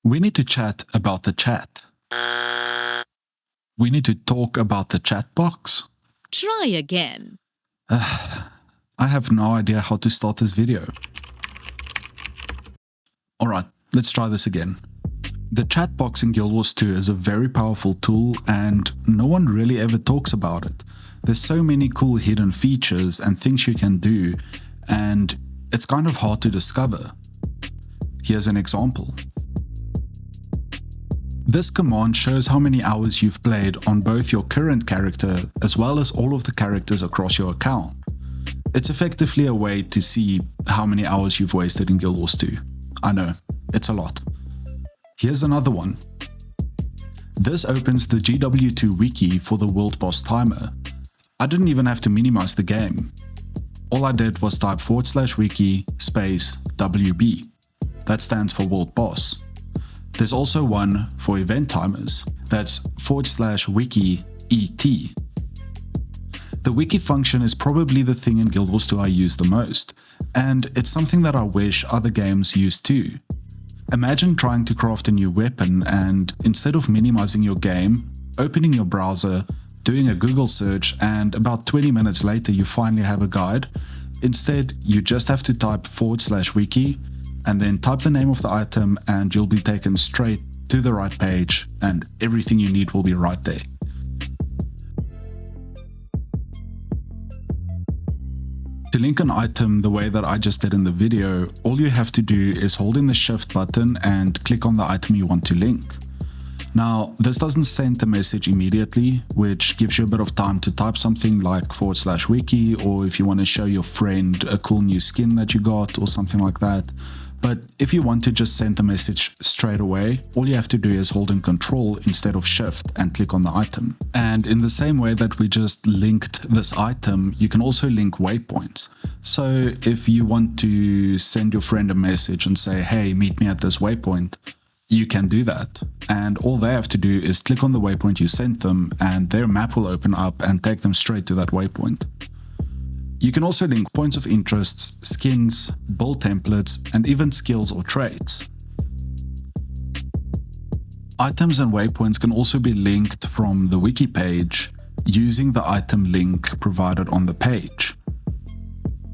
We need to chat about the chat. We need to talk about the chat box. Try again. I have no idea how to start this video. Alright, let's try this again. The chat box in Guild Wars 2 is a very powerful tool and no one really ever talks about it. There's so many cool hidden features and things you can do, and it's kind of hard to discover. Here's an example. This command shows how many hours you've played on both your current character as well as all of the characters across your account. It's effectively a way to see how many hours you've wasted in Guild Wars 2. I know, it's a lot. Here's another one. This opens the GW2 wiki for the World Boss timer. I didn't even have to minimize the game. All I did was type /wiki space WB. That stands for World Boss. There's also one for event timers. That's /wiki ET. The wiki function is probably the thing in Guild Wars 2 I use the most, and it's something that I wish other games used too. Imagine trying to craft a new weapon and instead of minimizing your game, opening your browser, doing a Google search, and about 20 minutes later you finally have a guide. Instead, you just have to type /wiki and then type the name of the item and you'll be taken straight to the right page and everything you need will be right there. To link an item the way that I just did in the video, all you have to do is hold in the shift button and click on the item you want to link. Now, this doesn't send the message immediately, which gives you a bit of time to type something like /wiki, or if you want to show your friend a cool new skin that you got or something like that. But if you want to just send the message straight away, all you have to do is hold in Control instead of Shift and click on the item. And in the same way that we just linked this item, you can also link waypoints. So if you want to send your friend a message and say, hey, meet me at this waypoint, you can do that. And all they have to do is click on the waypoint you sent them and their map will open up and take them straight to that waypoint. You can also link points of interests, skins, build templates, and even skills or traits. Items and waypoints can also be linked from the wiki page using the item link provided on the page.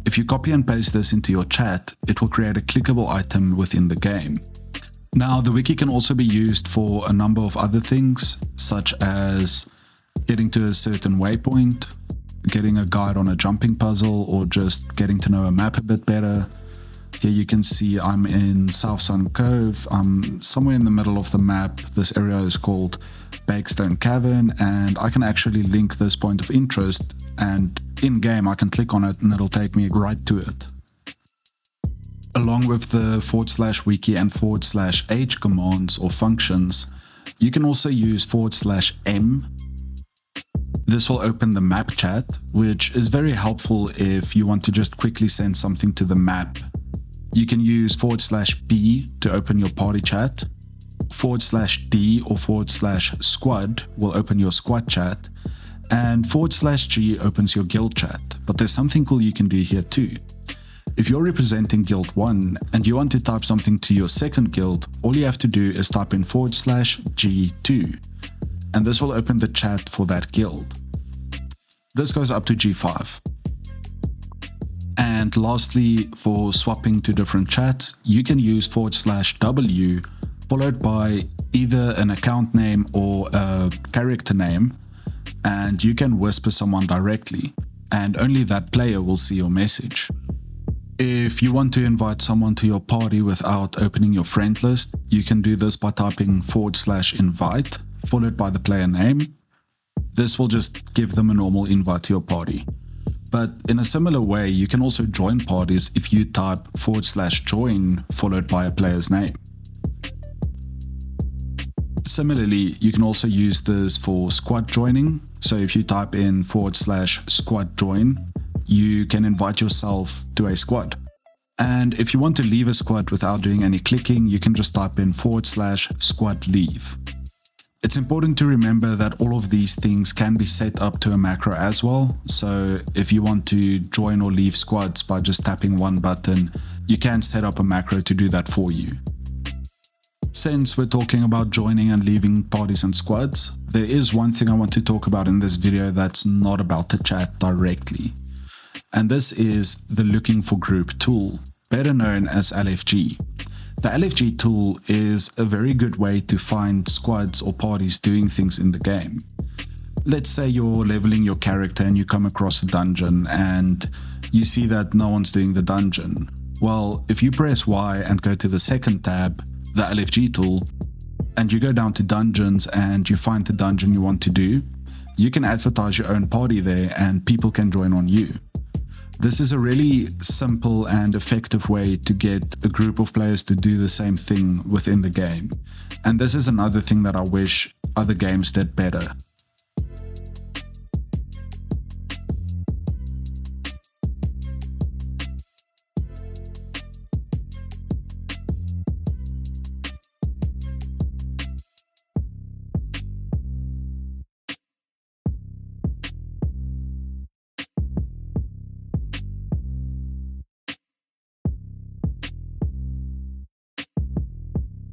If you copy and paste this into your chat, it will create a clickable item within the game. Now, the wiki can also be used for a number of other things, such as getting to a certain waypoint, getting a guide on a jumping puzzle, or just getting to know a map a bit better. Here you can see I'm in South Sun Cove. I'm somewhere in the middle of the map. This area is called Bakestone Cavern, and I can actually link this point of interest, and in game I can click on it and it'll take me right to it. Along with the /wiki and /h commands or functions, you can also use /m. This will open the map chat, which is very helpful if you want to just quickly send something to the map. You can use /b to open your party chat. /d or /squad will open your squad chat. And /g opens your guild chat. But there's something cool you can do here too. If you're representing Guild 1 and you want to type something to your second guild, all you have to do is type in /G2. And this will open the chat for that guild. This goes up to G5. And lastly, for swapping to different chats, you can use /W followed by either an account name or a character name, and you can whisper someone directly, and only that player will see your message. If you want to invite someone to your party without opening your friend list, you can do this by typing /invite followed by the player name. This will just give them a normal invite to your party. But in a similar way, you can also join parties if you type /join followed by a player's name. Similarly, you can also use this for squad joining. So if you type in /squad join, you can invite yourself to a squad. And if you want to leave a squad without doing any clicking, you can just type in /squad leave. It's important to remember that all of these things can be set up to a macro as well. So if you want to join or leave squads by just tapping one button, you can set up a macro to do that for you. Since we're talking about joining and leaving parties and squads, there is one thing I want to talk about in this video that's not about the chat directly. And this is the looking for group tool, better known as LFG. The LFG tool is a very good way to find squads or parties doing things in the game. Let's say you're leveling your character and you come across a dungeon and you see that no one's doing the dungeon. Well, if you press Y and go to the second tab, the LFG tool, and you go down to dungeons and you find the dungeon you want to do, you can advertise your own party there and people can join on you. This is a really simple and effective way to get a group of players to do the same thing within the game. And this is another thing that I wish other games did better.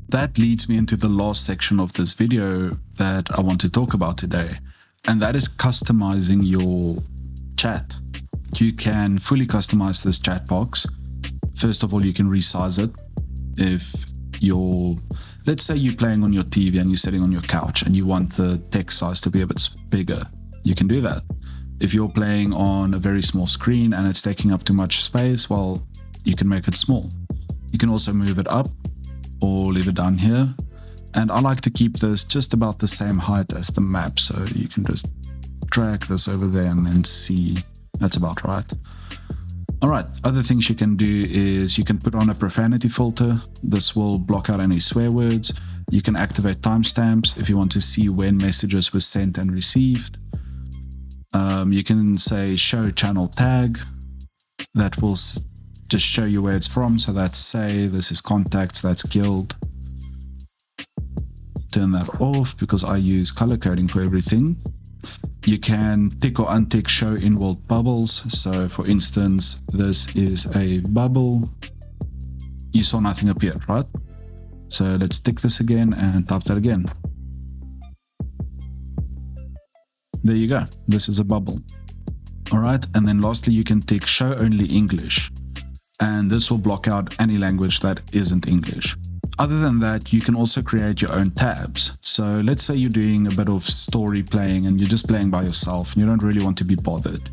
That leads me into the last section of this video that I want to talk about today, and that is customizing your chat. You can fully customize this chat box. First of all, you can resize it. If let's say you're playing on your TV and you're sitting on your couch and you want the text size to be a bit bigger, you can do that. If you're playing on a very small screen and it's taking up too much space, well, you can make it small. You can also move it up or leave it down here, and I like to keep this just about the same height as the map, so you can just drag this over there and then see that's about right. Alright, other things you can do is you can put on a profanity filter. This will block out any swear words. You can activate timestamps if you want to see when messages were sent and received. You can say show channel tag. That will just show you where it's from, so that's say, this is contacts, that's guild. Turn that off because I use color coding for everything. You can tick or untick show in-world bubbles. So for instance, this is a bubble. You saw nothing appear, right? So let's tick this again and type that again. There you go, this is a bubble. All right, and then lastly, you can tick show only English, and this will block out any language that isn't English. Other than that, you can also create your own tabs. So let's say you're doing a bit of story playing and you're just playing by yourself and you don't really want to be bothered.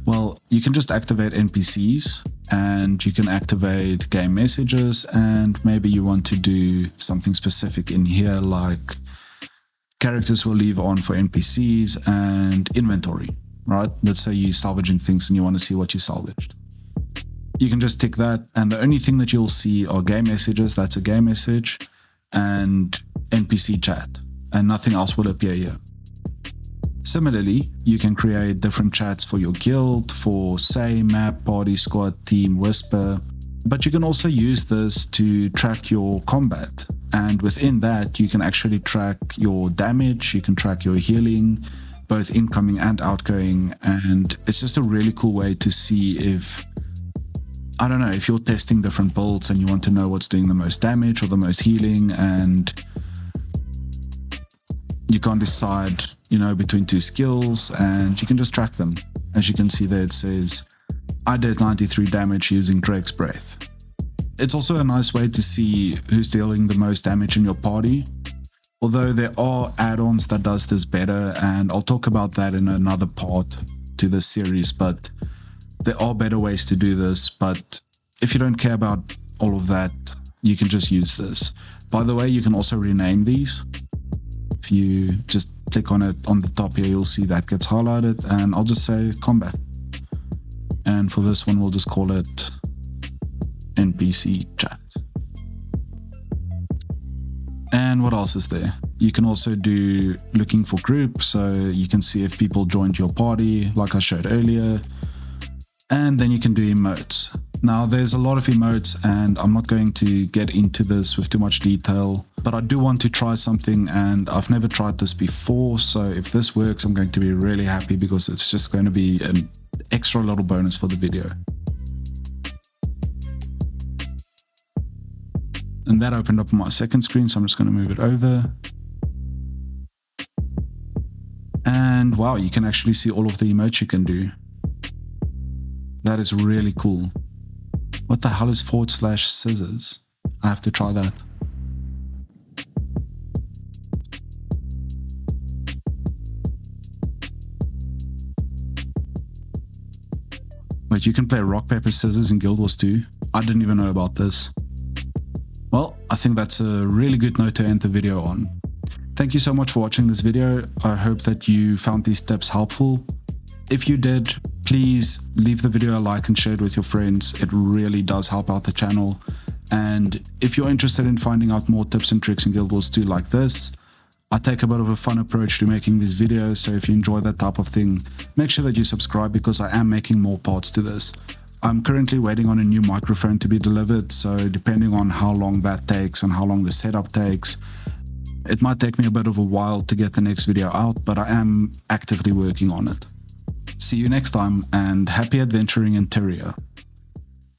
Well, you can just activate NPCs and you can activate game messages, and maybe you want to do something specific in here like characters will leave on for NPCs and inventory, right? Let's say you're salvaging things and you want to see what you salvaged. You can just tick that, and the only thing that you'll see are game messages, that's a game message, and NPC chat, and nothing else will appear here. Similarly, you can create different chats for your guild, for say, map, party, squad, team, whisper, but you can also use this to track your combat, and within that you can actually track your damage, you can track your healing, both incoming and outgoing, and it's just a really cool way to see if, I don't know, if you're testing different builds and you want to know what's doing the most damage or the most healing, and you can't decide, between two skills, and you can just track them. As you can see there, it says, I did 93 damage using Drake's Breath. It's also a nice way to see who's dealing the most damage in your party, although there are add-ons that does this better, and I'll talk about that in another part to this series, but there are better ways to do this. But if you don't care about all of that, you can just use this. By the way, you can also rename these. If you just click on it on the top here, you'll see that gets highlighted, and I'll just say combat. And for this one, we'll just call it NPC chat. And what else is there? You can also do looking for groups, so you can see if people joined your party, like I showed earlier. And then you can do emotes. Now there's a lot of emotes, and I'm not going to get into this with too much detail, but I do want to try something, and I've never tried this before, so if this works, I'm going to be really happy because it's just going to be an extra little bonus for the video. And that opened up on my second screen, so I'm just going to move it over. And wow, you can actually see all of the emotes you can do. That is really cool. What the hell is /scissors? I have to try that. Wait, you can play rock, paper, scissors in Guild Wars 2? I didn't even know about this. Well, I think that's a really good note to end the video on. Thank you so much for watching this video. I hope that you found these tips helpful. If you did, please leave the video a like and share it with your friends. It really does help out the channel. And if you're interested in finding out more tips and tricks in Guild Wars 2 like this, I take a bit of a fun approach to making these videos, so if you enjoy that type of thing, make sure that you subscribe because I am making more parts to this. I'm currently waiting on a new microphone to be delivered, so depending on how long that takes and how long the setup takes, it might take me a bit of a while to get the next video out, but I am actively working on it. See you next time, and happy adventuring in Terria.